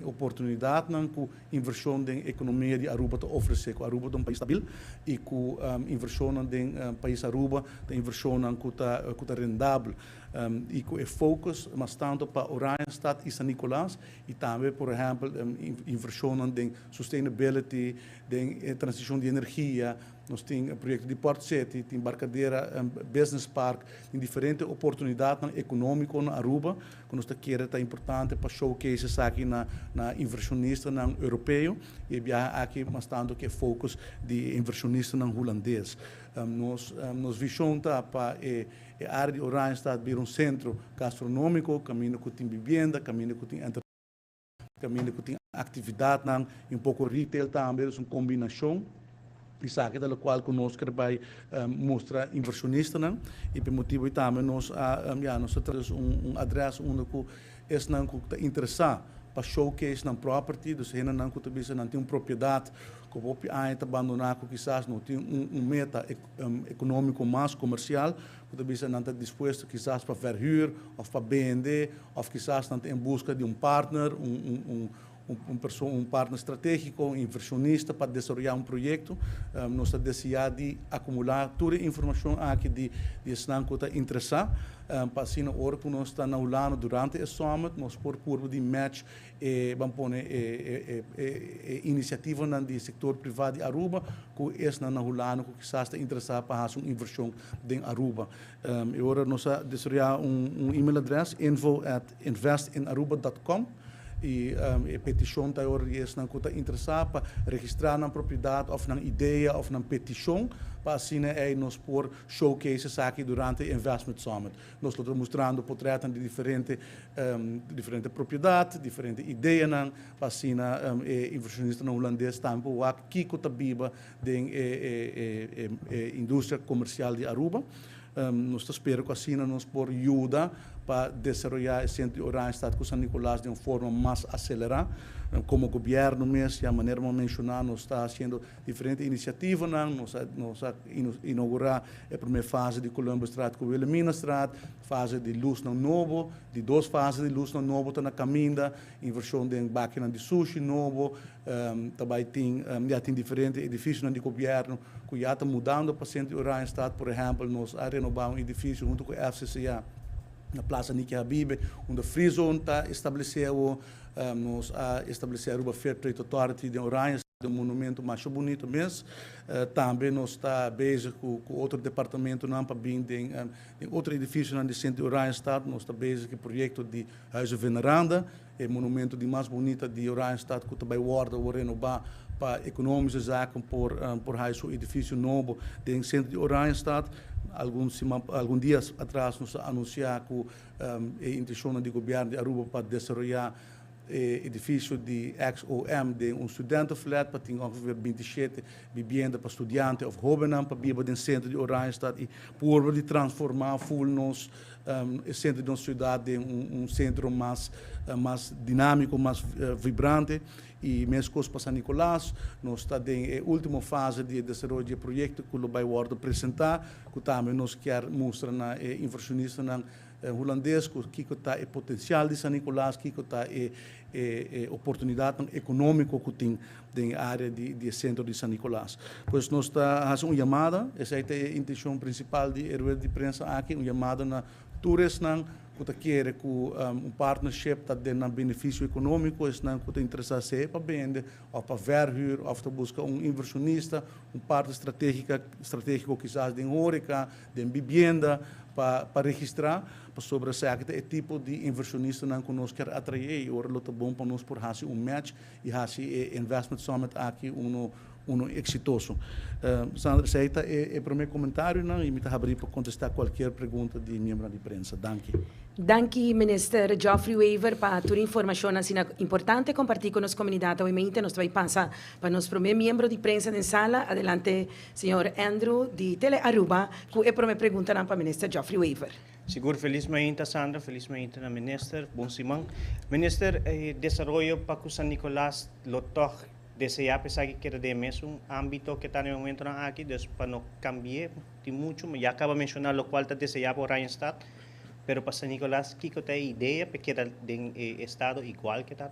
oportunidade com inversão da economia de Aruba te oferecer. Aruba é um país stabil e com inversão da país Aruba, a inversão que está rendável e com foco mas tanto para Oranjestad e San Nicolás e também, por exemplo, inversão da sustainability, da transição de energia. Nós temos um projeto de Port City, tem embarcadeira, business park, tem diferentes oportunidades econômicas na Aruba, que nós queremos é importante para showcase aqui na inversionista europeu e aqui mas tanto que foco de inversionista holandês. Nós visão para a área de Oranjestad vir um centro gastronômico, caminho que tem vivenda, caminho que tem caminho que tem atividade, um pouco retail também, é uma combinação. E sabe da qual conosco vai mostrar inversionista e por motivo também nós temos adresse onde é não que está interessado para showcase na property, então se não que não tem uma propriedade que pode ainda abandonar que quizás não tem meta econômico mais comercial, que talvez não está disposto quizás para verhuur ou para vender ou quizás não está em busca de um partner, um partner estratégico, um inversionista para desenvolver um projeto. Nós estamos desejando de acumular toda a informação aqui de Snang que está interessado. Para assim, na hora que nós estamos falando durante o summit, nós por curva de match vamos pôr iniciativa do setor privado de Aruba, que é na Hulano, que quizás está interessado para fazer uma inversão em Aruba. Agora nós desenvolvemos um e-mail address info@investinAruba.com. E a petição está interessada para registrar na propriedade ou na ideia ou na petição para assim nós por showcases aqui durante o Investment Summit. Nós estamos mostrando portretos de diferentes propriedades, diferentes ideias, para assim inversionista holandês também o que está viva da indústria comercial de Aruba. Nós esperamos que assim nós por ajuda para desenvolver o centro de Oranjestad com San Nicolás de uma forma mais acelerada. Como governo mesmo, de maneira a mencionar, nós estamos fazendo diferentes iniciativas. Nós inauguramos a primeira fase de Colombo Strat com Wilhelmina Strat, fase de luz no novo, de 2 fases de luz no novo está na caminho, inversão de máquina de sushi novo, também tem diferentes edifícios de governo que já estão mudando para o centro de Oranjestad. Por exemplo, nós renovamos um edifício junto com a FCCA na Plaza Niki Habib, onde a Free Zone está estabelecendo, nós estabelecemos uma Fair Trade Authority de Oranjestad, um monumento mais bonito mesmo. Também nós está bezig com outro departamento para vir em outro edifício no centro de Oranjestad. Nós está bezig com o projeto de Huizen Veneranda, o monumento de mais bonito de Oranjestad, que também o renovar para econômicos por o edifício novo do centro de Oranjestad. Alguns dias atrás nós anunciamos a intenção do governo de Aruba para desenvolver edifício de XOM, de um studentaflat, para ter ongeveer 27 viviendas para estudantes of Hobenham, para viver no centro de Oranjestad e por de transformar o centro de nossa cidade em centro mais dinâmico, mais vibrante. E mesmo coisa para San Nicolás, nós estamos na última fase de desenvolvimento do projeto que vai apresentar, que também nós queremos mostrar na inversionista holandês que está o potencial de San Nicolás, que está a oportunidade econômica que tem na área de centro de San Nicolás. Pois nós estamos fazendo uma chamada, essa é a intenção principal de rede de prensa aqui, uma chamada na turistas que quer que partnership está dando benefício econômico, que está interessado para vender, ou para verhuur, ou para buscar inversionista, parte estratégico quizás de Horeca, de vivenda, para registrar, para sobre esse tipo de inversionista que nós queremos atrair. E agora é bom para nós por fazer match e fazer Investment Summit aqui exitoso. Sandra, aceita o primeiro comentário e me abrir para contestar qualquer pergunta de membro de prensa. Danke, Minister Geoffrey Weaver, para toda a informação importante compartilhar com a comunidade. Obviamente, nós vamos passar para nosso primeiro membro de prensa na sala. Adelante, senhor Andrew, de Tele Aruba, com a primeira pergunta para o Minister Geoffrey Weaver. Seguro, felizmente, Sandra, felizmente, na Minister, bom simão. Minister, desenvolvimento para o San Nicolás, lotor, desejar pensar que quer de mesmo âmbito que está no momento aqui, para não cambiar de muito, já acaba de mencionar o qual está desejado por Oranjestad, mas para San Nicolás, que tem ideia para que o estado igual que está?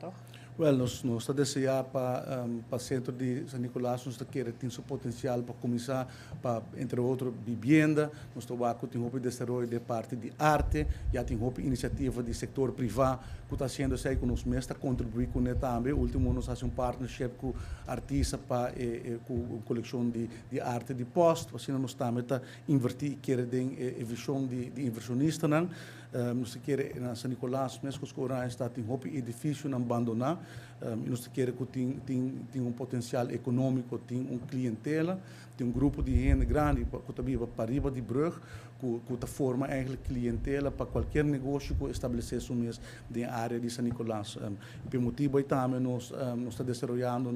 Well, nós estamos a desejar para o centro de São Nicolás, nós queremos ter seu potencial para começar, para, entre outros, vivenda, nós estamos a ter um desenvolvimento de parte de arte, já tem uma iniciativa do setor privado, que está sendo assim, que nós mesmos contribuir com ele também. O último, nós fazemos um partnership com artistas para com coleção de arte de posto, assim nós também está invertir, queremos a visão de inversionista, não? Nós queremos, na São Nicolás, mesmo que os está tem um edifício não abandonar, nós queremos que tem potencial econômico, tem clientela, tem grupo de gente grande, que também para riba de brug, que forma eigenlijk clientela para qualquer negócio que estabelecer mesmo na área de São Nicolás. Por motivo aí também nós estamos desenvolvendo,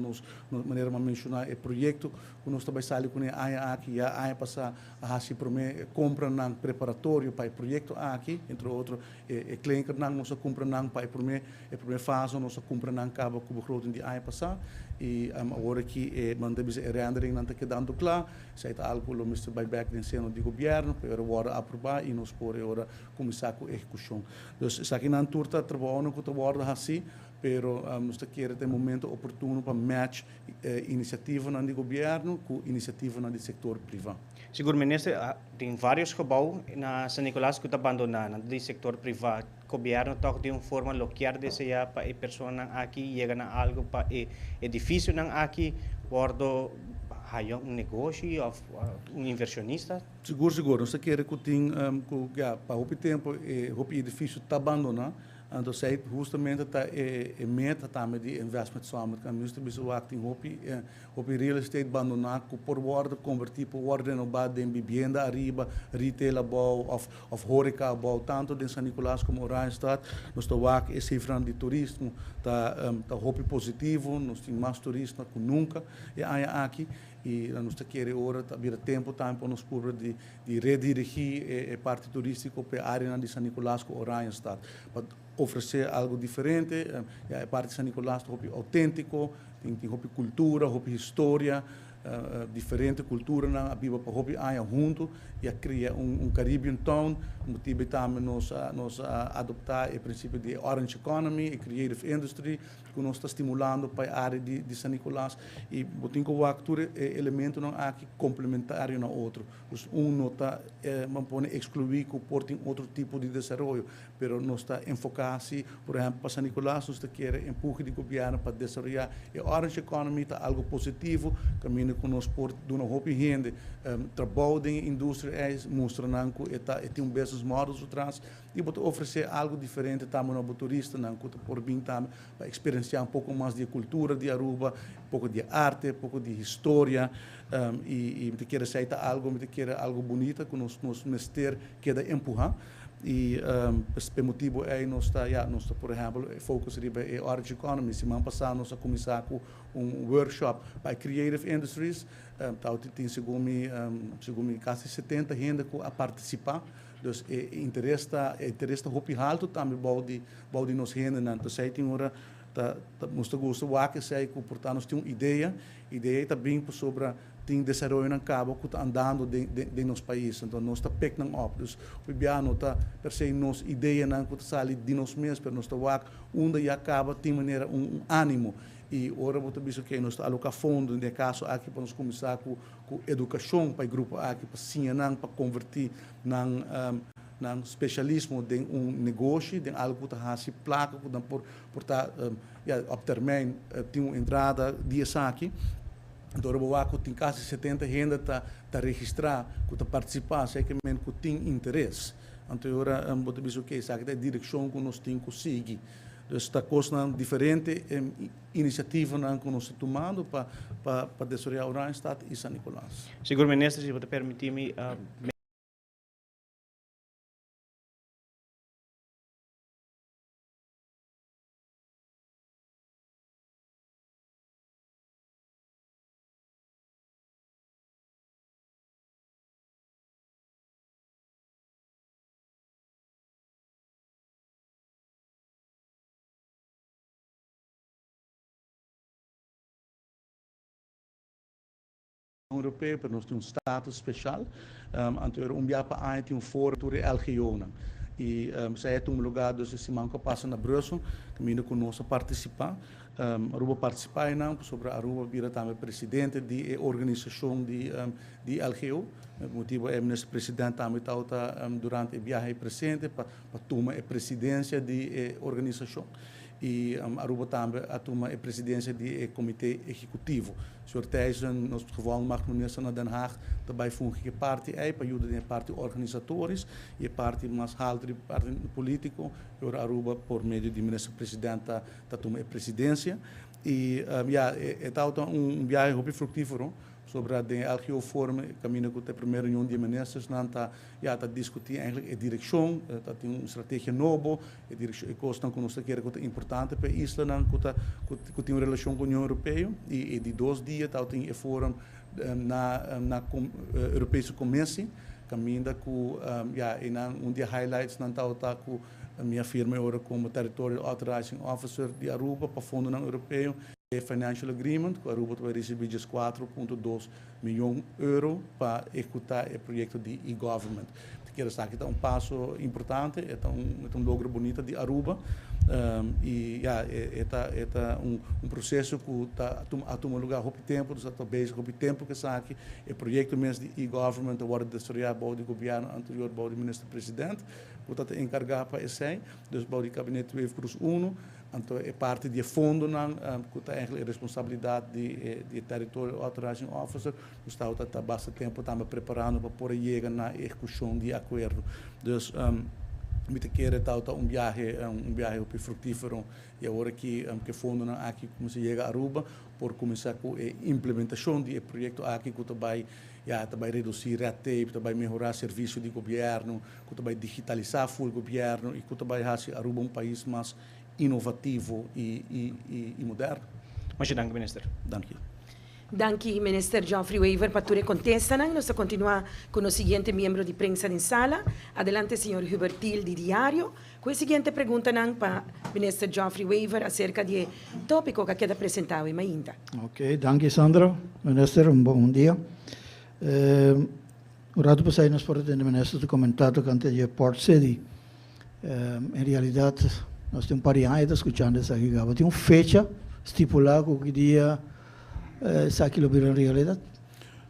de maneira de mencionar, o projeto que nós estamos fazendo com a aqui, já passar a fazer compra no preparatório para o projeto aqui, entre outros, cliente nós compra para a primeira fase, nós compra cabo que o grote de a passar, e agora que mandamos a rendering não está quedando claro, se é algo que o Mr. Buyback do seno do governo, para agora aprovar e nós podemos agora começar com a execução. Então, isso aqui não está trabalhando com o trabalho assim, pero nós queremos ter um momento oportuno para match iniciativa do governo com iniciativa do setor privado. Seguro, ministro, tem vários gebouwen na São Nicolás que estão abandonados do setor privado. O governo toch de uma forma local deseja para a pessoa aqui chega a algo para o edifício aqui, bordo um negócio ou um inversionista? Seguro. Nós queremos que para o tempo o edifício está abandonado. Então, justamente a meta também de investimento summit, que nós temos o real estate abandonado, que por ordem convertir, por ordem renovada em vivenda arriba, retail abou, of horeca abou, tanto de São Nicolás como Randstad. Nós estamos aqui, a cifra de turismo está positivo, nós temos mais turistas que nunca aqui. E nós queremos agora ter tempo também para nós de redirigir a parte turística para a área de São Nicolás com Randstad, para oferecer algo diferente. A parte de São Nicolás é autêntico, tem cultura, história, diferente cultura na viva para junto e criar Caribbean Town. Motivo também nós adoptar o princípio de Orange Economy e Creative Industry, que nós está estimulando para a área de São Nicolás. E botem que o actor elemento não aqui complementário no outro. Não está excluir que portem outro tipo de desenvolvimento, mas nós está enfocar-se, por exemplo, para São Nicolás, nós quer empurrar de governo para desenvolver a Orange Economy, está algo positivo, caminho que nós por de uma roupa rende, trabalho em indústria mostrando que tem business models atrás e botar oferecer algo diferente também no turista, não que por bem também para experienciar um pouco mais de cultura de Aruba, um pouco de arte, um pouco de história e me quer aceitar algo, me quer algo bonito que nós mestre quer empurrar. E por motivo aí nós está por exemplo focus riba a Orange Economy. Semana passada nós começar com workshop para Creative Industries, tem segundo quase 70 gente a participar. Então interesse hopi alto também balde nos gente não. Então aí tem hora nós gosta que sei que portanto nós tem uma ideia também sobre tem desenvolvimento em cabo que está andando de nosso país. Então, nós está pegando up. Então, o está, per se, nossa ideia não que está saindo de nós mesmos, mas nós está onde já acaba, tem maneira, ânimo. E agora, eu estou que nós está alocar fundo, no caso, aqui, para nós começar com educação para o grupo aqui, para ensinar, para convertir nang especialismo de negócio, de algo que está se placa, por estar, op termijn, tem uma entrada de aqui. Então, o tem quase 70 gente que registrar, que participar, sei que tem interesse. Então, agora, eu dizer que essa é a direção que nós temos que seguir. Então, esta coisa diferente, iniciativa que nós estamos tomando para desenvolver o Randstad e São Nicolás. Seguro, ministro, se você permitir-me, Europeia, para nós temos um status especial. Então, para tem um fórum de LGO. E se é um lugar de semana que passa na Brussel, que conosco participar. Aruba participa sobre Aruba vira também presidente de organização de LGO. O motivo é o ministro presidente também está durante a viagem presente para tomar a presidência de organização. E Aruba também toma a presidência do comitê executivo. O Sr. Thijssen, nós gewoonlijk minister naar Den Haag, daarbij funge a parte para ajudar a parte organizadores e a parte mais alta, a parte político, e Aruba por meio do ministro presidente toma a presidência. E é viagem muito frutífero sobre a LGO Forum, caminho com a primeira reunião de ministros, está discutir a direção, tem uma estratégia nova, a direção que nós queremos que é importante para a isla, que tem uma relação com a União Europeia, e de 2 dias tem o fórum na Europeia Comissão, caminho com um dia highlights, está com a minha firma agora como Territorial Authorizing Officer de Aruba para o Fundo Europeu. Financial Agreement, que a Aruba vai receber 4,2 milhões de euros para executar o projeto de e-government. Quero dizer que é um passo importante, é um logro bonito de Aruba, e é um processo que está a tomar lugar há tempo, há tempo que sabe o projeto mesmo de e-government agora desarrollado do governo anterior, do ministro-presidente, que está encarregado para esse, do gabinete 2+1, então é parte do fundo que tem a responsabilidade de Territorial Authorizing Officer, que está bastante tempo preparando para poder chegar na execução de acordo. Então, me quer um viagem muito frutífero e agora que fundo aqui como se chega a Aruba por começar com a implementação do projeto aqui que vai reduzir red tape, vai melhorar serviço de governo, que vai digitalizar o governo e que vai fazer Aruba país mais inovativo e moderno. Muito obrigado, ministro. Danke. Danke, minister Geoffrey Weaver, para tua contesta. Nós continuamos com o seguinte membro de prensa em sala. Adelante, senhor Hubertil, de Diário. Com a seguinte pergunta para o minister Geoffrey Weaver acerca do tópico que queda apresentado em Mainda. Ok, danke, Sandra. Minister, bom dia. O rato passado nós podemos ter ministro comentado que antes de Port City, em realidade, nós temos um par de anos escutando essa aqui. Tem uma fecha estipulada que dia essa aqui lo vira em realidade?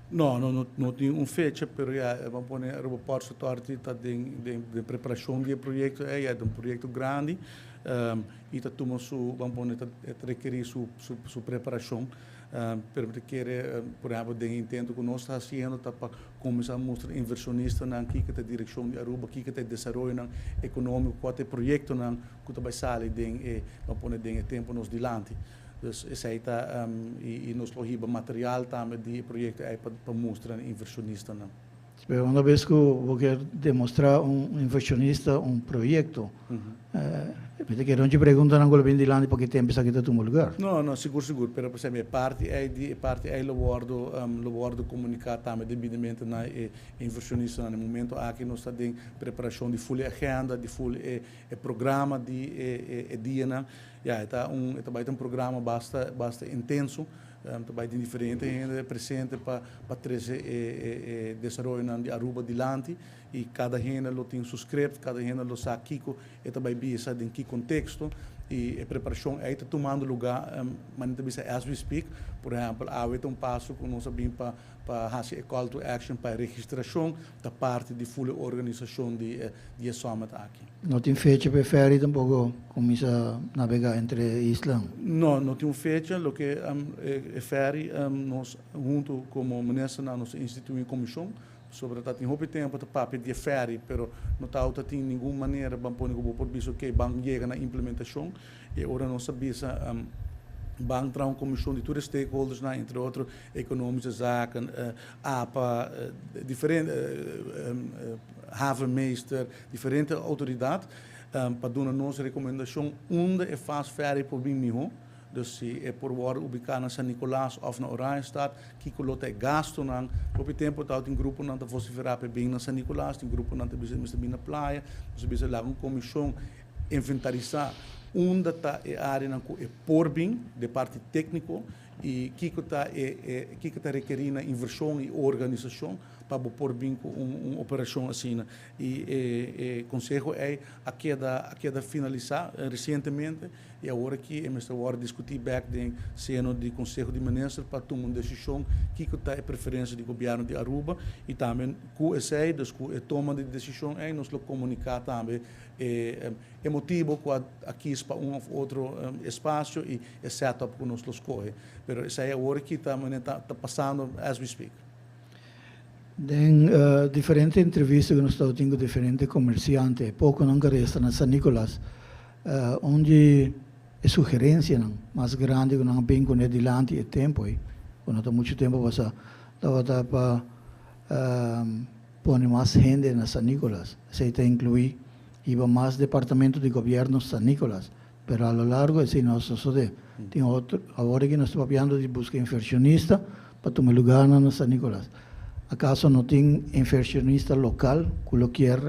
Não tem uma fecha, mas vamos pôr o aeroporto está de preparação do projeto, é um projeto grande e está requerir sua preparação. Porque por exemplo, entendo que nós estamos fazendo para começar a mostrar inversionistas aqui que a direção de Aruba, aqui que o desenvolvimento econômico, qual é o projeto que vai sair de tempo nos dilante. Dus e nós recebemos material também de projeto para mostrar inversionistas. Uma vez que eu quero demonstrar inversionista projeto, que não te perguntam agora bem de lá porque tem pensado que está no lugar. Não, seguro. Pero, por exemplo, parte é o wordo comunicar também devidamente na inversionista no momento aqui nós estamos em preparação de full agenda, de full programa de dia. Está um programa bastante intenso. Também tem diferente gente presente para trazer desenvolvimento de Aruba adiante e cada gente tem seu script, cada gente sabe Kiko e também bisa em que contexto e a preparação está tomando lugar, mas também as we speak, por exemplo, há passo que nós sabemos para fazer call to action para registração da parte de full organização de summit aqui. Não tem fecha para ferry tampouco começa a navegar entre islas? Não tem fecha, o que é ferry, nós junto como ministro nós instituímos comissão sobre tem muito tempo para de ferry, pero não está tem nenhuma maneira para pôr por visto que banco chega na implementação e agora nós sabemos banco entrar uma comissão de todos os stakeholders, entre outros economische zaken, APA, diferentes havenmeester, diferentes autoridades para dar a nossa recomendação onde é fácil ferry para vir melhor. Dus se é por worden ubicado na San Nicolás ou na Oranjestad, que coloca gasto nan, op tempo tá tem grupo nan tá vociferar para bem na San Nicolás, tem grupo nan tá bisa bem na praia, você bisa lá uma comissão inventarizar onde tá a área nan é por bem de parte técnico e que tá requerindo inversão e organização para pôr bem uma operação assim. E o conselho é a queda finalizar recentemente e agora que nós agora discutir back de seno do conselho de ministros para tomar uma decisão que está a preferência do governo de Aruba e também com essa a toma de decisão é nos comunicar também é motivo que aqui para outro espaço e é setup que nós escolhe. Mas essa é a hora que está passando as we speak. Den diferentes entrevistas que nós estamos tendo com diferentes comerciantes, pouco não resta na San Nicolás, onde a sugerência mais grande que não bem com adiante é tempo, quando está muito tempo passar, estava para pôr mais gente na San Nicolás, se está incluir iba mais departamento de governo San Nicolás, mas a lo largo assim nós só tem outro, agora que nós estamos falando de busca inversionista para tomar lugar na San Nicolás. ¿Acaso no tem inversionista local que quer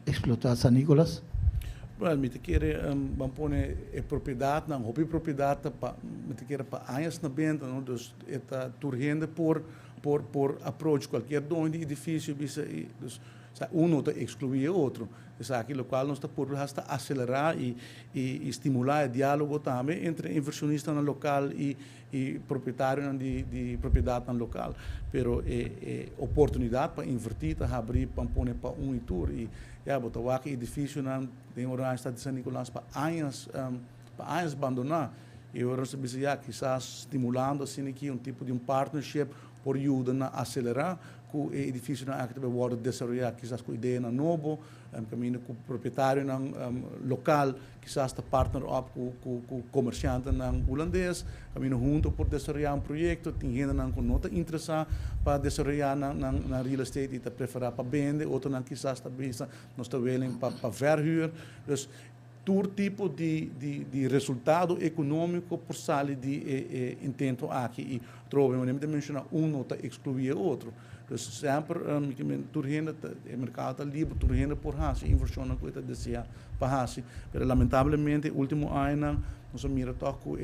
explotar San Nicolás? Well, me quer pone a propriedade, não, hobby propriedade para me quer para anos na benda, não, dus está turgendo por approach qualquer dono de edifício, dus um está excluir o outro. Isso é aquilo qual nós está por acelerar e estimular o diálogo também entre inversionista no local e proprietário de propriedade no local. Pero oportunidade para invertir, está abrir para pôr para e tour e botar o edifício na tem hora está de San Nicolás para anos abandonar. E agora se diz quizás estimulando assim aqui tipo de partnership por ajudar a acelerar o edifício na activa pode desenvolver quizás com ideia na novo, caminho com o proprietário na local, quizás está partner up com o comerciante na holandês, caminho junto por desenvolver projeto, tem gente que não está interessada para desenvolver na real estate e está preferir para vender, outro não quizás está vista, não está willing para verhuur, dus todo tipo de resultado econômico por sair de intento aqui e trove, mas nem mencionar não está excluir o outro. Dus sempre turgendo o mercado está livre, turgendo por hasi, inversão na coisa deseja para hasi. Mas lamentavelmente, último ano nós mira toco o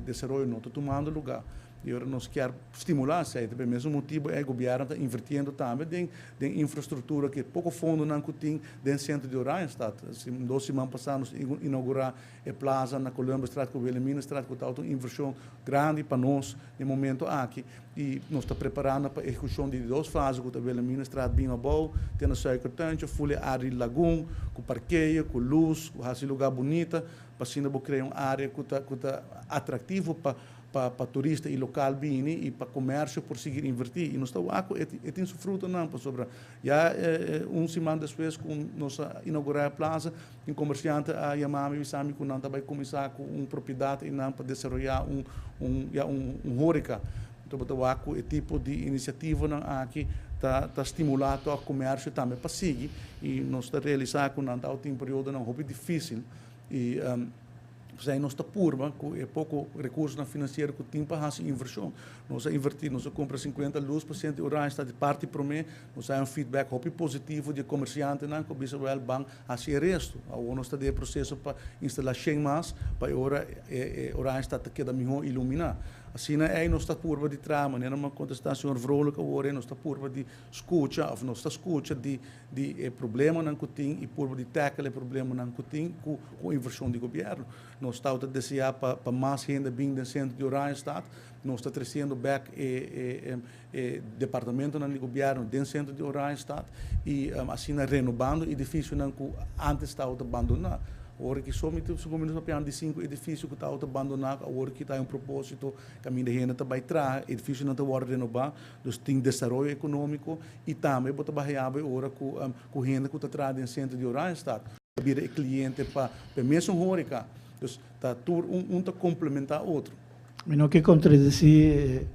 desenvolvimento não está tomando lugar. E agora nós queremos estimular isso, pelo mesmo motivo o governo está investindo também em infraestrutura que pouco fundo não tem dentro do centro de Oranjestad. Duas semanas passadas nós inaugurar a plaza na Columbus Straat, com o Wilhelmina Straat, que está uma inversão grande para nós no momento aqui. E nós estamos preparando para a execução de duas fases, com o Wilhelmina Straat bem abaixo, tem a Suikertuintje, full área lagoon, com parqueio, com luz, com esse lugar bonito, para assim criar uma área que está atrativa para turista e local bem e para comércio por seguir investir. E nós estamos aqui, tem fruto não, para sobrar. Já semana depois, com nossa inaugurar a plaza, um comerciante a chamar me sabe que não vai começar com uma propriedade e não para desenvolver um hórica. Então, o tipo de iniciativa aqui está estimulando o comércio também para seguir e nós está realizando que não tem um período não muito difícil e nós está purma com pouco recurso financeiro que tem para fazer inversão. Nós investir, nós compra 52% de orange está de parte para mim, nós temos um feedback muito positivo de comerciante não que bisa well bang fazer resto. Nós está de processo para instalar 100 mais para agora orange está queda melhor iluminar. Assim nós está purma de trama, né? Uma contestação vrolijke agora nós está purma de escuta, ou nós está escuta de problema não que tem e purma de tackle problema não que tem com a inversão do governo. Nós estamos a desejar para mais gente bem no centro de Oranjestad, nós estamos trazendo back departamento no governo dentro do centro de Oranjestad e assim renovando edifício não que antes estava abandonado. Agora que somente os comunistas de 5 edifícios que estão abandonados, agora que está um propósito, caminho de gente vai trás, edifício não está renovado, então tem desenvolvimento econômico e também pode trabalhar agora com gente que está atrás do centro de Oranjestad, para cliente para mesmo hórica, então está tudo está complementar outro. Mas não que contradizer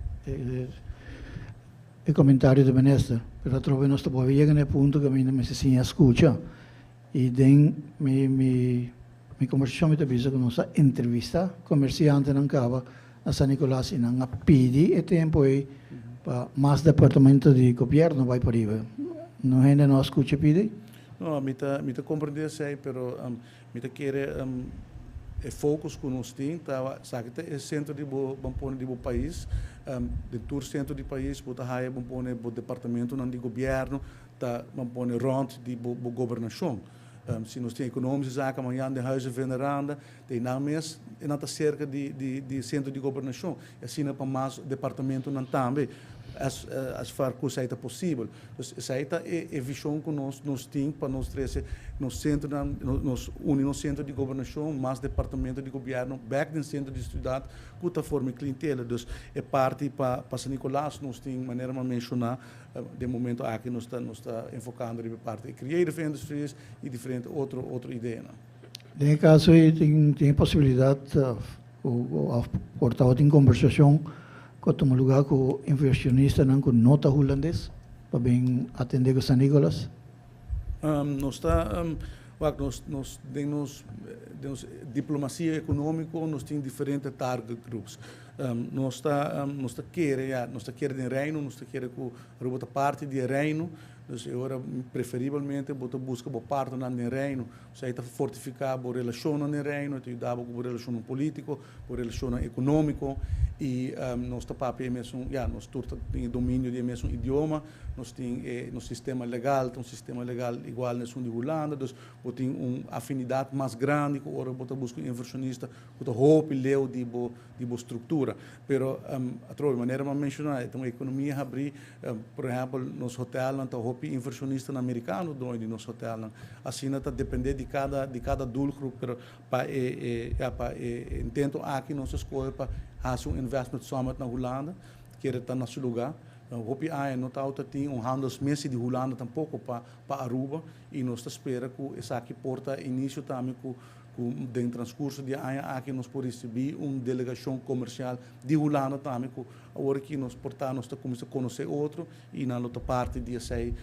o comentário do ministro, mas trovo nós estamos chegando no ponto que a minha me escuta. E mi conversação me avisa que nossa entrevista comerciante não acaba a San Nicolás e não pede e tempo aí para mais departamento de governo vai para aí. Não é não escuta pede? Não, me compreender sei, pero me quer o focus que nós temos, sabe que é centro do país, de todo centro do país, bota raia, o departamento do governo, tá, rond de governação. Se nós temos economische zaken, amanhã de huizen veneranda, tem não mesmo, e não está cerca de centro de governação, e assim para mais departamento não também. As farcos é possível. Essa é a visão que nós temos para nós trazer no centro, nos unir no centro de governação, mais departamento de governo, back no centro de cidade, que está forma clientela. Então, é parte para São Nicolás, nós temos maneira de mencionar, de momento aqui nós está enfocando na parte de creative industries e diferente outra ideia. Nesse caso, tem possibilidade, o portal tem conversação com um lugar com inversionista não com nota holandês para bem atender com São Nicolás. Nós temos diplomacia econômica, nós temos diferentes target groups. Nós queremos reino, nós queremos que parte do reino. Então, preferivelmente, busca parte do reino, se fortificar a relação no reino, ajudar a relação política, a relação econômica, e nós temos domínio do mesmo idioma, nós temos sistema legal igual na de Holanda, então temos uma afinidade mais grande, que ora busca inversionista, que roupa e leu de estrutura. Pero, de maneira de mencionar, então a economia abrir, por exemplo, nos hotéis, não inversionista americano dono nosso hotel, assim está depender de cada dulcro, para intento aqui nossa escola para fazer investment summit na Holanda, que está no seu lugar. Hopi não tem handelsmissie de Holanda tampouco para Aruba e nós espera que essa aqui porta início também com no transcurso de ano aqui nós podemos receber uma delegação comercial de Holanda também, que agora que nós portamos começamos a conhecer outro e na outra parte de sair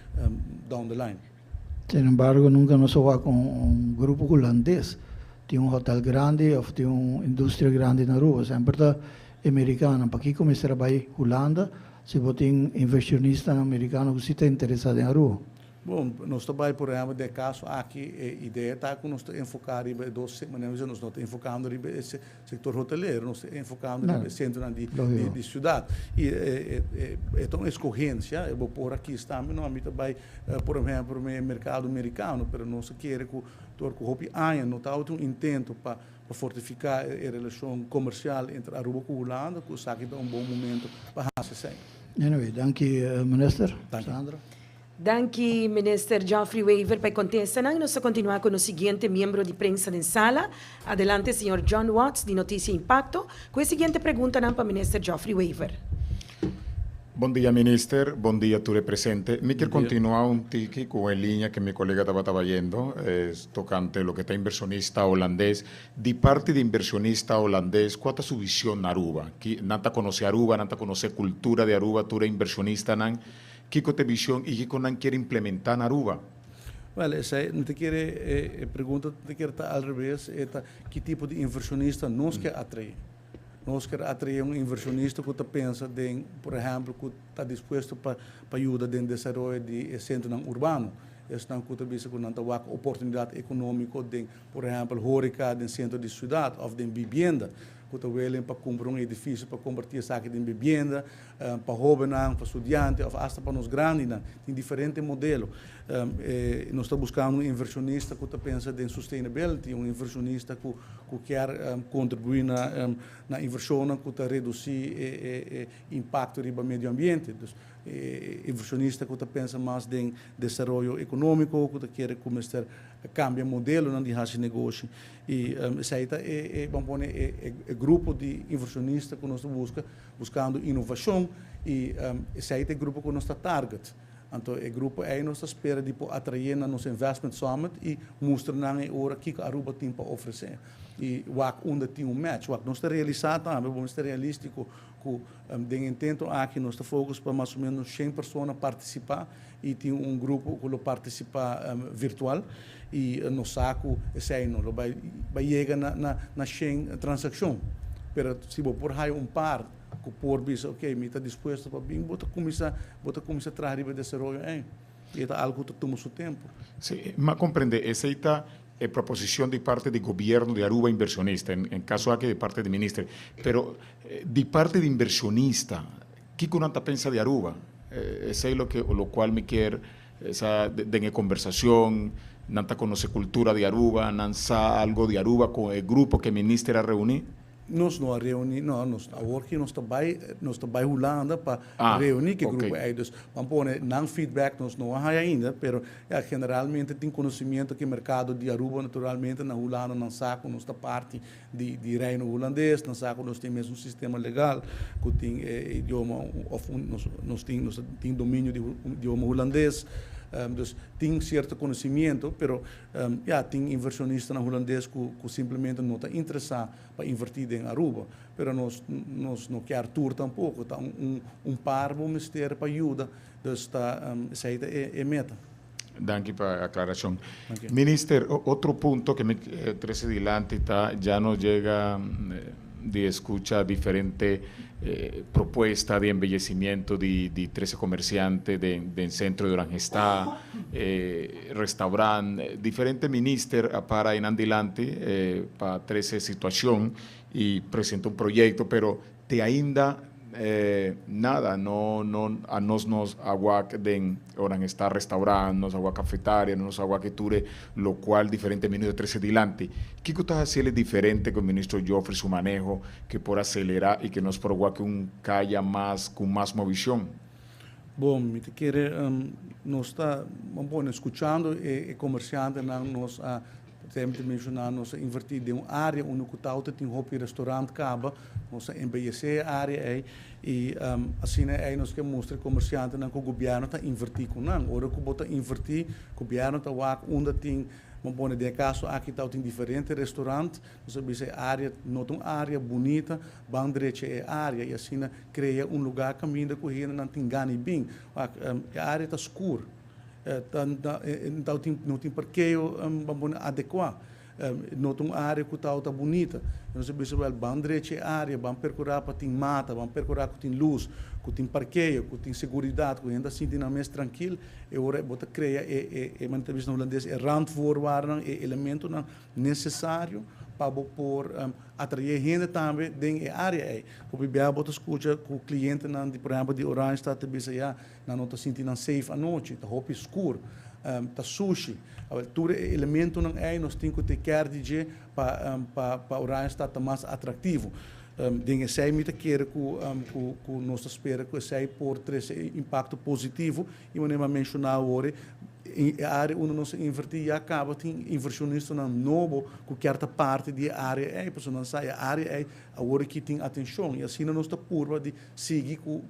down the line. Sin embargo, nunca nos va com um grupo holandês. Tem hotel grande ou tem uma indústria grande na Aruba. Sempre está americana. Para aqui começar a trabalhar Holanda, se você tem inversionista americano que está interessado em Aruba. Bom, nós trabalhamos, por exemplo, de caso aqui, a ideia está que nós estamos enfocando em duas maneiras, nós estamos enfocando no setor hoteleiro, nós estamos enfocando no centro de cidade. E então, a escorrência, eu vou pôr aqui, estamos, não, a gente vai, por exemplo, no mercado americano, mas nós queremos que o Hopi Ayan, não está um intento para fortificar a relação comercial entre Aruba e Holanda, que isso aqui é um bom momento para fazer. Anyway, dank u, minister. Sandra. Danke, minister Geoffrey Weaver, para contestar. Nós continuar com o seguinte membro de prensa na sala. Adelante, senhor John Watts, de Notícia Impacto. Com a seguinte pergunta para o minister Geoffrey Weaver. Bom dia, minister. Bom dia, tu presente. Me quero continuar um tique com a linha que meu colega estava trabalhando, tocante o que está inversionista holandês. De parte de inversionista holandês, qual é a sua visão na Aruba? Que não está conhece Aruba, não está conhece a cultura de Aruba, tu é inversionista, não? Que é a visão e que não quer implementar na Aruba? Well, não te quer pergunta, te quer estar ao revés, que tipo de inversionista nós quer atrair? Nós quer atrair um inversionista que pensa, por exemplo, que está disposto para ajudar no desenvolvimento de centro urbano. Estão que não tem oportunidade econômica, por exemplo, hórica, no centro de cidade, ou de vivienda. Que willen para comprar um edifício para convertir essa aqui em vivenda, para jovens, para estudantes, ou até para os grandes, tem diferentes modelos. Nós estamos buscando um inversionista que pensa em sustainability, um inversionista que quer contribuir na inversão, que reduzir o impacto do meio ambiente. Inversionista que pensa mais em desenvolvimento econômico, que quer começar a cambiar modelo de fazer negócio. E esse é o grupo de inversionistas que nós buscando inovação, e esse é o grupo que nós está target. Então, o grupo aí nós espera de atrair na nossa Investment Summit e mostrar na hora que a Aruba tem para oferecer. E onde tem um match, nós está realizado também, vamos estar realístico, que de intento aqui nós está focus para mais ou menos 100 pessoas participar, e tem um grupo que participa virtual, e no saco esse aí não vai chegar na 100 transação. Pero se você por aí par que por bisa, ok, me está disposto para vir, bota começar a trazer o desenvolvimento, e é algo que toma seu tempo. Sim, mas compreende, esse está proposición de parte del gobierno de Aruba inversionista, en caso aquí de parte del ministro, pero de parte de inversionista, ¿qué conanta pensa de Aruba? Ese es lo cual me quiere de conversación, nanta conoce cultura de Aruba, nansa algo de Aruba con el grupo que el ministro ha reunido. Nós não reunimos, não, nós agora que nós está Holanda para reunir que grupo é, dus vamos pôr não feedback nós não há ainda, pero generalmente tem conhecimento que o mercado de Aruba naturalmente na Holanda não sabe nós está parte de reino holandês, não sabe nós tem mesmo um sistema legal que tem idioma nós tem domínio de idioma holandês. Dus tem certo conhecimento, pero tem inversionista na holandês que simplesmente não está interessado para investir em Aruba, pero nós não quer tour tampouco, tá par vamos ter para ajuda, dus essa é meta. Danke para la aclaración. Minister, otro punto que me trae adelante ya nos llega de escucha diferente propuesta de embellecimiento de 13 comerciantes del centro de Orangestá, restaurante, diferentes ministros para en adelante para 13 situación y presenta un proyecto, pero te ainda nada, no a nos agua de Orangestá restaurante, nos agua cafetaria, nos agua que ture, lo cual diferentes ministros 13 adelante. ¿Qué cosas hacerle diferente con el ministro Joffrey su manejo que por acelerar y que nos por agua que un calla más con más movición? Bom, me quiere nós está escuchando e comerciante nos sempre mencionar nós investir em uma área onde o tal tem restaurante caba nós embellecer a área e assim é nós que mostra comerciante que o governo está investir com não ora que bota investir o governo está onde tem vamos de caso aqui tem diferentes restaurantes nós sabemos a área não uma área bonita bem direita é área e assim cria lugar caminho da corrida não tem ganho bem a área está escura então não tem parqueio adequado não tem uma área que está bonita nós sabemos que bem direita é área bem percorrer para ter mata bem percorrer que tem luz que tem parqueio que tem segurança que ainda assim tem mais tranquilo e agora bota cria manter na holandês é randvoorwaarden é elemento necessário para por atrair gente também dentro da área o bebê bota escuta com o cliente por exemplo de Orange está te bisa não está sentindo safe à noite está roupa escuro tá sushi todo elemento não nós temos que ter care de para Orange estar mais atrativo dingen zij met keren que nós espera que zij por esse impacto positivo e wanneer mencionar hoor in área onde nós investir acaba tem inversionista na novo que certa parte de área é pessoa não sai a área é agora que tem atenção e assim nós está curva de seguir com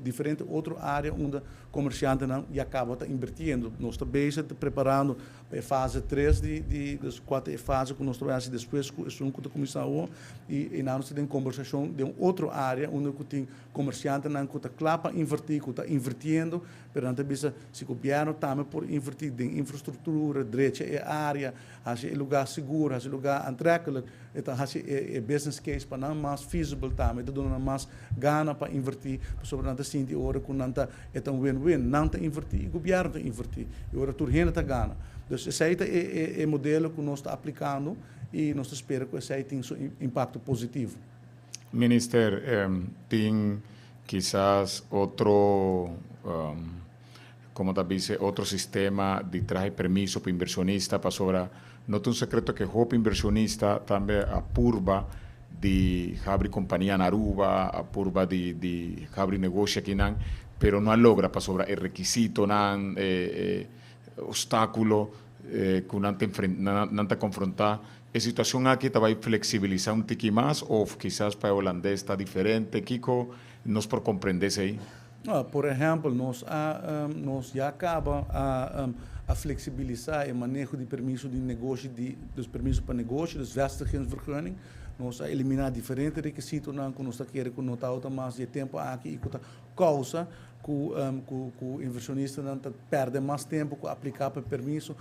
diferente outra área onde comerciante não e acaba tá invertindo nós está bezig preparando a fase 3 das 4 fases que nós trabalhamos depois com o da comissão e nós temos conversação de outra área onde tem comerciante não que está claro para invertir que está invertindo perante bisa se o governo também por investir em infraestrutura, direito à área, é lugar seguro, é lugar aantrekkelijk, então é business case para não mais feasible também, então não mais gana para investir, sobretudo assim de hora que não é um win-win, não está investir, o governo está investir, e hora tudo está gana. Então esse é o modelo que nós está aplicando e nós esperamos que esse tenha um impacto positivo. Minister, tem quizás outro como también dice, otro sistema de traje permiso para inversionista, para sobra. No es un secreto que Hope Inversionista también apurba de abrir compañía en Aruba, apurba de abrir negocio aquí, pero no logra para sobra el requisito, obstáculo que no te confrontar. ¿La situación aquí te va a flexibilizar un tiqui más o quizás para el holandés está diferente? Kiko, nos por comprenderse ahí. Por exemplo, nós já acaba a flexibilizar o manejo de permisso de negócio, dos permissos para negócio, dos vestigingsvergunning. Nós a eliminar diferentes requisitos que nós queremos que não está mais de tempo aqui e que causa que o inversionista não perde mais tempo para aplicar para permisso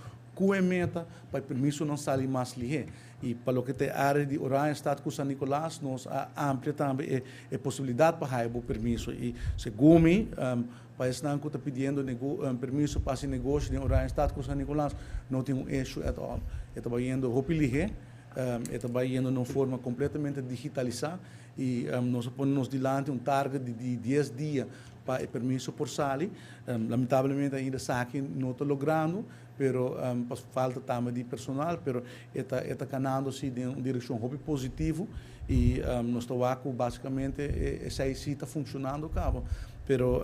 a meta para permisso não sair mais lihe. E para o que tem área de Oranje Estado com São Nicolás, nós amplia também a possibilidade para raiar o permisso. E segundo país não está pedindo permisso para esse negócio de Oranje Estado com São Nicolás, não tem issue at all. Está indo lihe, está indo de uma forma completamente digitalizada e nós ponemos diante target de 10 dias para o permisso por sair. Lamentavelmente ainda não está logrando, pero falta também de personal, pero está caminhando-se de uma direção muito positiva e nós estamos basicamente essa está funcionando cabo. Pero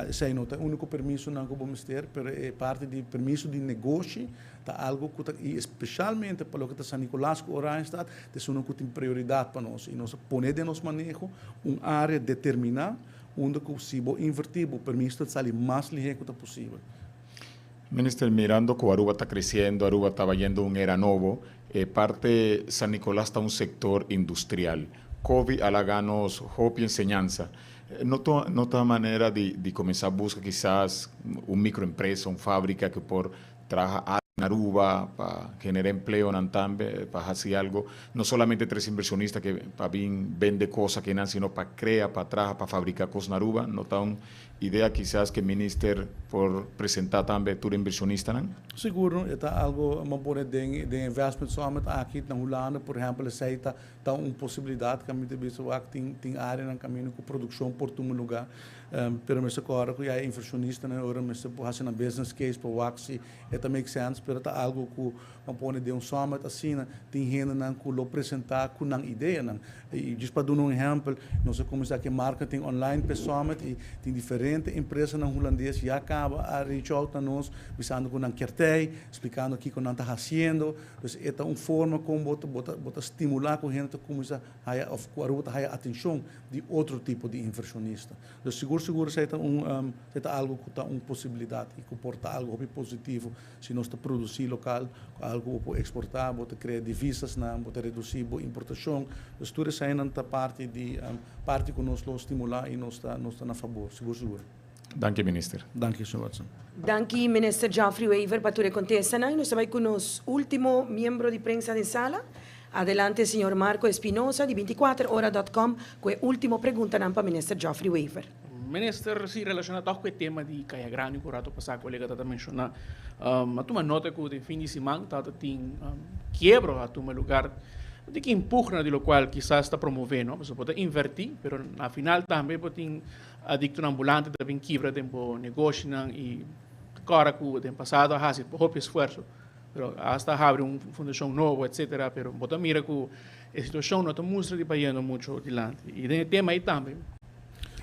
esse não é o único permisso que vamos ter, pero é parte do permisso de negócio, tá algo que e especialmente para o que está São Nicolás com Oranje Estado, é uma que tem prioridade para nós e nós poner de nosso manejo uma área determinada onde possível invertir o permisso de sair mais ligeiro que possível. Minister, mirando que Aruba está creciendo, Aruba está yendo un era nuevo, parte San Nicolás está un sector industrial. COVID halaganos hope y enseñanza. No toda manera de comenzar a buscar quizás una microempresa, una fábrica que por trabajar en Aruba para generar empleo en Antambe, para hacer algo, no solamente tres inversionistas que para bien vende cosas que no, sino para crear, para trabajar, para fabricar cosas en Aruba. No está una idea quizás que el minister por presentar también tu inversionista, ¿no? Seguro, está algo uma de investment summit aqui na Holanda, por exemplo, está uma possibilidade que a minha vista tem área no caminho com produção por todo lugar. Pero mas agora que é inversionista na hora, mas por fazer na business case para o Axi, também make sense, pero está algo que uma de summit assim, tem renda não que lo apresentar com uma ideia não. E just para dar exemplo, nós começar que marketing online para summit e tem diferentes empresas na holandês já acaba a reach out a nós, pensando com uma carteira, explicando o que nós está fazendo. Então é uma forma como bota estimular com a gente começar a ter atenção de outro tipo de inversionista. Então seguro se é algo que está uma possibilidade e que porta algo positivo se nós está produzir local, algo para exportar, para criar divisas, para reduzir a importação. Então tudo isso é parte que nós estimular e nós está a favor, seguro. Danke, minister. Danke, Sr. Watson. Danke, minister Geoffrey Weaver, para tu contesta. Nós estamos com o último membro de prensa de sala. Adelante, senhor Marco Espinosa, de 24hora.com, com a última pergunta para o minister Geoffrey Weaver. Minister, se relacionado com o tema de Caia Grande, que o rato passado o colega está mencionando, a tua nota que o fim de semana tem quebra a tua lugar de que empurra de lo qual quizás está promovendo, você pode invertir, mas na final também pode adicto ambulante também quebra tempo negócio e agora que o tempo passado a fazer pouco esforço, mas hasta abre uma fundação nova, etc. Mas bota mira que a situação não está mostra de paiando muito adiante e tem tema aí também.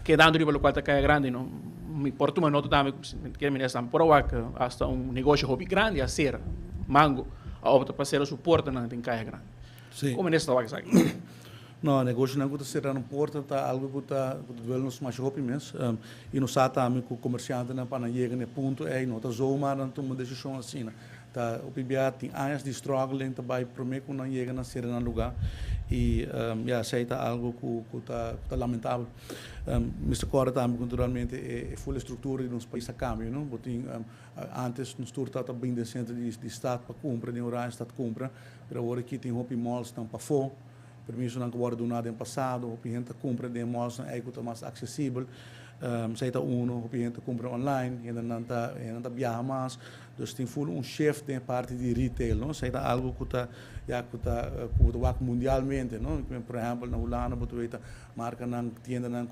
Quedando de qual está Caia Grande, não me importa uma nota também que me está por lá que hasta negócio hobby grande a ser mango a opta para ser o suporte na tem Caia Grande. Sim. Como nesta vaga sai? Não, o negócio não está cerrando porta, está algo que está nos mais hobby mesmo. E não sabe também que o comerciante não para chegar no ponto não está zoomar não toma decisão assim. Tá o PBA tem anos de struggling também para mim que não chega na ser no lugar. E aceita algo que está lamentável. Mr. Cora também culturalmente é full estrutura de nosso país a câmbio, não? Botem antes nos turta está bem decente de estado para compra, de horário estado compra, mas agora aqui tem hopi malls estão para fora, permisso não agora do nada em passado, hopi gente compra de malls não é que está mais acessível. Aceita hopi gente compra online, ainda não está viaja mais. Dus tem full shift em parte de retail, não? Aceita algo que está mundialmente, não? Por exemplo, na Holanda, você vê marca na tienda na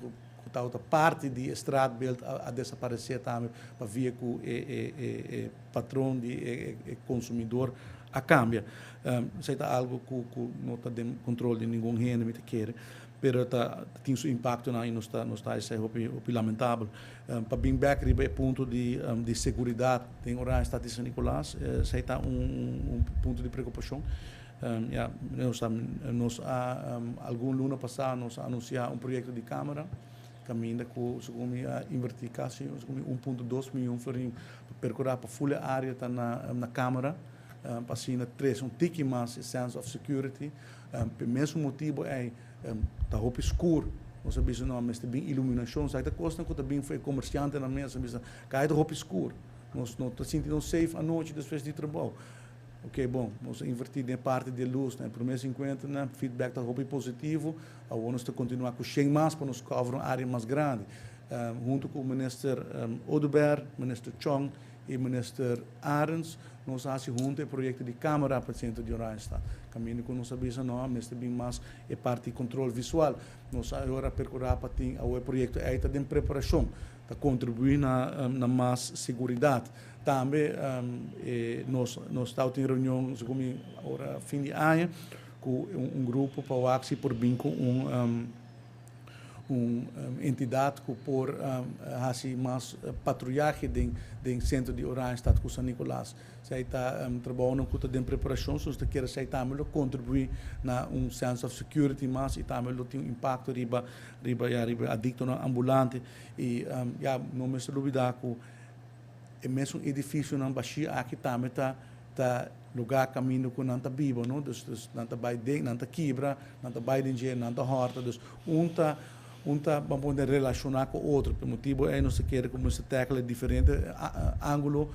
outra parte de straatbeeld a desaparecer também para ver que o patrão de consumidor a cambia. Aceita algo que não está de controle de nenhum renda, me quer. Pero tem seu impacto na não está isso é lamentável. Para bem back riba é ponto de segurança tem Oranje Estado de São Nicolás, isso está ponto de preocupação. Nós algum luna passado nós anunciamos projeto de câmara caminho com invertir quase 1,2 milhão para percorrer para full área tá na câmara para assim três tique mais sense of security. Pelo mesmo motivo tá roupa escuro, nós sabemos não, mas também iluminação, sai da costa que também foi comerciante na mesa, mas cai da roupa escuro, nós não tá sentindo safe à noite depois de trabalho. ok, bom, nós invertir em parte de luz, né, primeiro 50, né, feedback está muito positivo, vamos continuar com 100 mais para nos cobrar uma área mais grande, junto com o ministro Odeberg, ministro Chong e ministro Arens, nós fazemos junto o projeto de câmara para o centro de Randstad. Caminho que nós sabemos, não, mas também mais é parte de controle visual. Nós agora percorrer para ter o projeto aí de preparação, para contribuir na mais segurança. Também nós estamos em reunião, como agora fim de ano, com grupo para o Axi por bem com entidade que por fazer mais patrulhagem dentro centro de Randstad com São Nicolás. Se está trabalhando com a preparação, se você quer também contribuir na sense of security mais e também tem impacto riba adicto na ambulante e não me dúvida que é mesmo edifício na Bahia aqui também tá lugar caminho com nanta bibo, não? Dus nanta vai dentro, nanta quebra, nanta vai dentro, nanta horta, dus vamos poder relacionar com o outro. Por motivo é nós quer como se tecla diferente ângulo,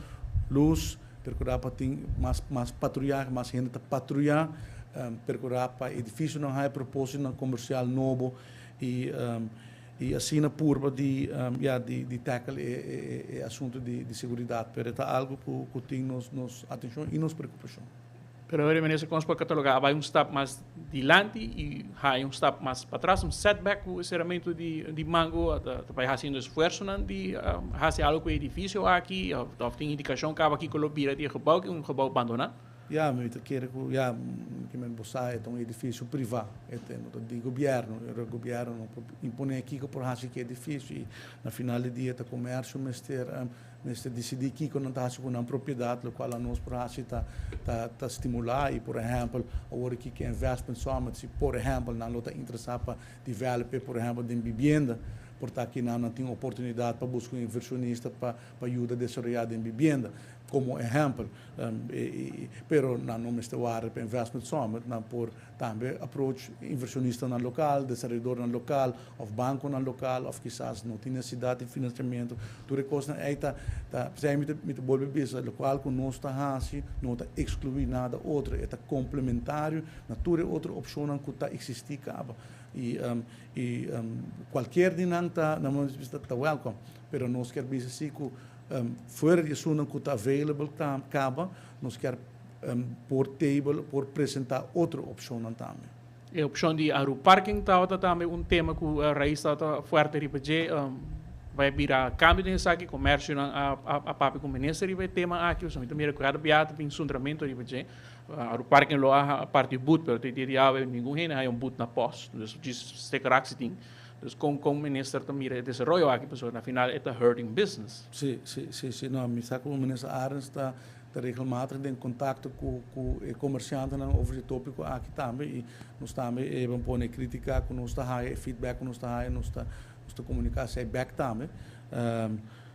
luz, percorrer para ter mais patrulhar, mais gente para patrulhar, percorrer para edifício não há propósito na comercial novo e assim na curva de tackle é assunto de segurança, mas é algo que tem nos atenção e nos preocupação. Pero agora, ministro, como para catalogar, vai step mais adiante e vai step mais para trás, setback, o encerramento de Mango, vai fazendo esforço de fazer algo com o edifício aqui, ou tem indicação que aqui colobira de gebouw, gebouw abandonado? Ja, mas eu quero que me bossa é um edifício privado, é do governo, o governo impõe aqui por fazer que edifício e na final do dia o comércio mas decidir que não está com uma propriedade, o qual nós por fazer tá estimular e por exemplo agora que investment summit, se por exemplo não está interessado para desenvolver por exemplo de vivenda, porque aqui não tem oportunidade para buscar um inversionista para ajudar a desenvolver em vivenda. Como exemplo, pero não me estou a para investment summit, não por também approach inversionista no local, desenvolvedor no local, ou banco no local, ou quizás não tem necessidade de financiamento. Tudo coisa aí tá me bolbe bisa local que nós está assim, não está excluir nada outro, é complementário, natura outra opção que está existir caba. E qualquer dinâmica está welcome, pero nós quer dizer assim que fora de isso não está available acaba, nós quer por table por apresentar outra opção também. A opção de aeroparking está também tema que a raiz está forte de vai virar câmbio de aqui comércio a papo com o ministro e vai tema aqui o som também cada biata tem sundramento de aeroparking lo a parte boot pero te diria ninguém tem boot na post dus diz te característica dus com o ministro também desenvolveu aqui pessoal na final é hurting business. Sim, não, me sabe o ministro Arens está regelmatig em contato com o comerciante over o tópico aqui também e nós também vamos pôr crítica com nós está feedback com nós está comunicar se back também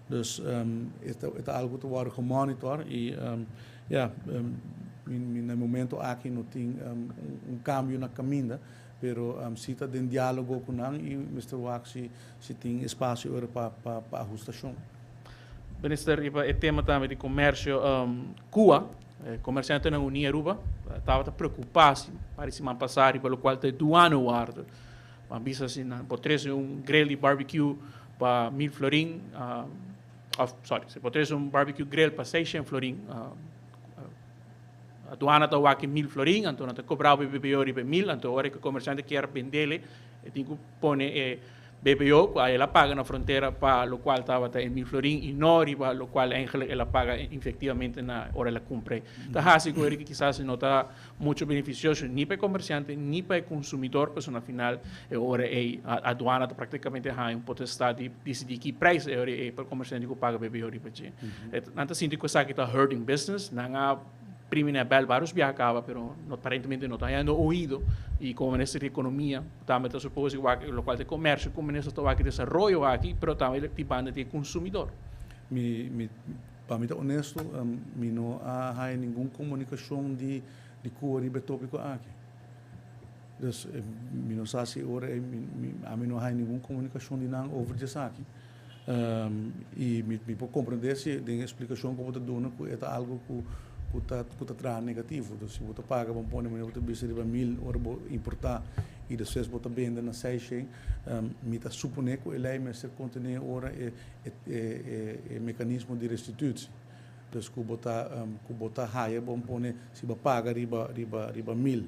dus é algo que vai monitor e no momento aqui não tem cambio na caminho pero se está em diálogo com nós e Mr. Wax se tem espaço para ajustação. Minister, o tema também de comércio, Cuba, comerciante na União Europeia, estava preocupado para esse ano passado, pelo qual tem doano guarda. Mas assim, pode grill de barbecue para 1.000 florin, se pode barbecue grill para 600 florin, a doana está aqui 1.000 florin, então não está cobrado BBO de 1.000, então agora que o comerciante quer vender, tem que pôr BBO, aí ela paga na fronteira para o qual estava em 1.000 florin e não para o qual ela paga efetivamente na hora ela compra. Então, assim que quizás não está muito beneficioso nem para o comerciante, nem para o consumidor, porque na final a aduana praticamente tem potestade de decidir que preço é para o comerciante que paga BBO. Então, assim, que está hurting business, não há primeira bel vários viajava, pero aparentemente não está sendo ouído e como nessa economia também está suposto que o local de comércio como nessa está que desenvolveu aqui, pero também tipo de consumidor. Para mim honesto, não há nenhuma comunicação de cor tópico aqui. Dus não sei se agora não há nenhuma comunicação de não over isso aqui. E me pode compreender se tem explicação como está dando que é algo que kuta tra negativo. Dus je moet paga van pone meneer moet bisa riba 1000 euro importar e depois bota bende na 600 mita supone que ele messer contener ora e mecanismo de restituição. Dus ku bota haya bom pone se ba paga riba 1000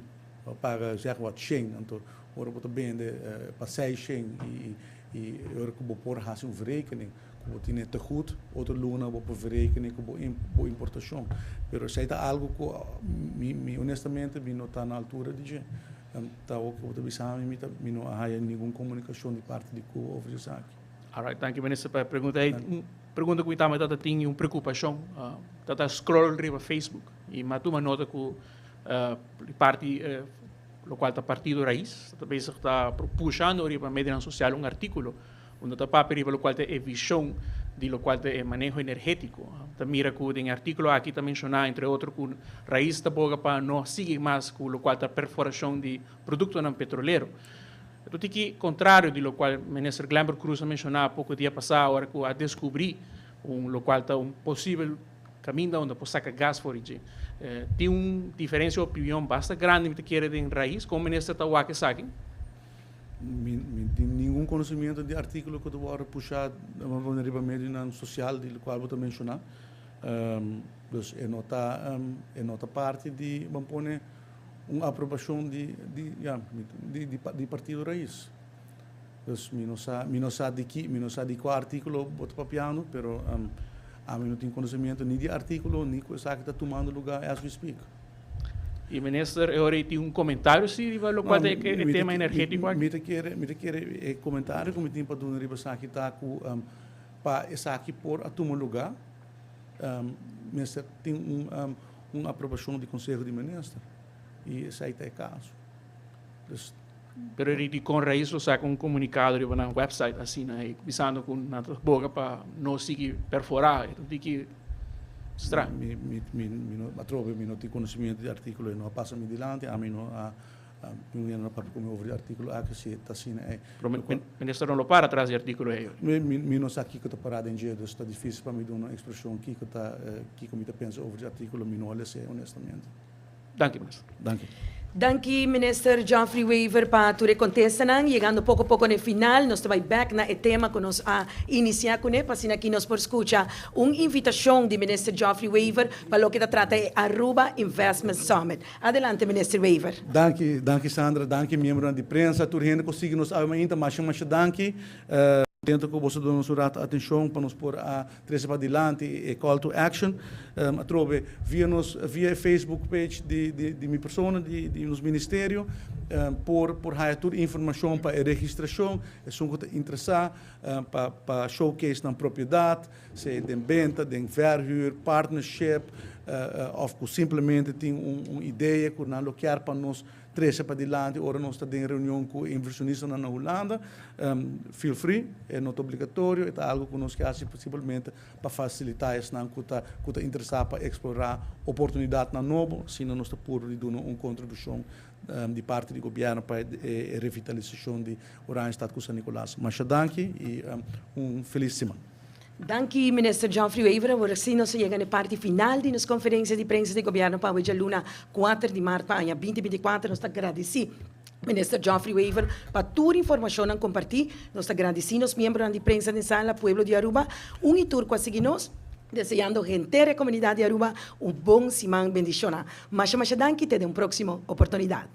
paga zeg wat 100 então ora bota bende para 600 e ora ku bo por hasse verrekening. Bo tiene te goed, outra luna bo verrekening bo importação. Pero se está algo que honestamente mi não está na altura de tá o que eu também mi não há nenhuma comunicação de parte de cu over isso aqui. Alright, thank you, Minister, para a pergunta. Pergunta que também tem uma preocupação. Tá scroll riba Facebook e matu uma nota que parte lo qual está partido raiz, também está puxando riba media social um artículo onde está papel riba lo qual é visão de lo qual é manejo energético. Tá mira que em artículo aqui está mencionado entre outros que raiz está boga para não seguir mais com lo qual está perforação de produto não petroleiro. Então, que contrário de lo qual o ministro Glamber Cruz mencionou pouco dia passado, agora que a descobrir lo qual está possível caminho onde pode sacar gás fora de tem uma diferença de opinião bastante grande que quer em raiz, como o ministro está o que sabe. Nenhum conhecimento de artículo que eu vou puxar uma vulnerabilidade na social de qual vou mencionar. Dus é nota parte de vamos pôr uma aprovação de partido raiz. Dus mi não sabe de qual artículo boto para piano, pero a mim não tem conhecimento nem de artículo nem coisa que está tomando lugar as we speak. E ministro, eu tem um comentário se o qual é o tema energético aqui. Me quer comentário como tem para donar riba aqui tá com para essa aqui por a tomar lugar. Ministro tem uma aprovação do Conselho de Ministros e esse aí é caso. Dus, pero ele com raiz lo saca comunicado riba na website assim, né, visando com na boca para não seguir perforar, então tem que estranho. Mi não tem conhecimento de artículo e não passa me dilante, a mim não para como over artículo que se está assim é. Ministro não lo para atrás de artículo aí. Mi não sabe que está parado em dia, está difícil para me dar uma expressão que está que como pensa over artículo, mi não olha se honestamente. Dank u, ministro. Dank u. Danke, Minister Geoffrey Weaver, para tu contestação. Chegando pouco a pouco no final, nós estamos back na tema que nós a iniciar com ele, para assim aqui nós por escutar uma invitação de Minister Geoffrey Weaver para o que trata de Aruba Investment Summit. Adelante, Minister Weaver. Danke Sandra, danke membro de prensa, tu rende consigo nos ainda mais danke. Tento que você dê uma atenção para nos pôr a trazer para adiante e call to action. Trove via Facebook page de minha pessoa, de nos ministério, por toda informação para a registração, é só que interessar para showcase na propriedade, se tem venda, tem verhuur, partnership, ou simplesmente tem uma ideia que não quer para nós trazer para adiante. Ora nós estamos em reunião com inversionistas na Holanda. Feel free, é não obrigatório, é algo que nós queremos possivelmente para facilitar isso, não que está interessado para explorar oportunidade na novo, se nós estamos por dar uma contribuição de parte do governo para a revitalização de Orange Estado com São Nicolás. Mas danke e feliz semana. Danke, Minister Geoffrey Weaver. Agora sim, nós chegamos na parte final da nossa conferência de prensa do governo para hoje, luna 4 de março, para 2024. Nós agradecemos Minister Geoffrey Weaver para toda a informação que compartilhou. Nós agradecemos os membros da prensa de sala, pueblo de Aruba, tour a seguir-nos, desejando a gente da comunidade de Aruba bom semana bendicional. Mas danke, até uma próxima oportunidade.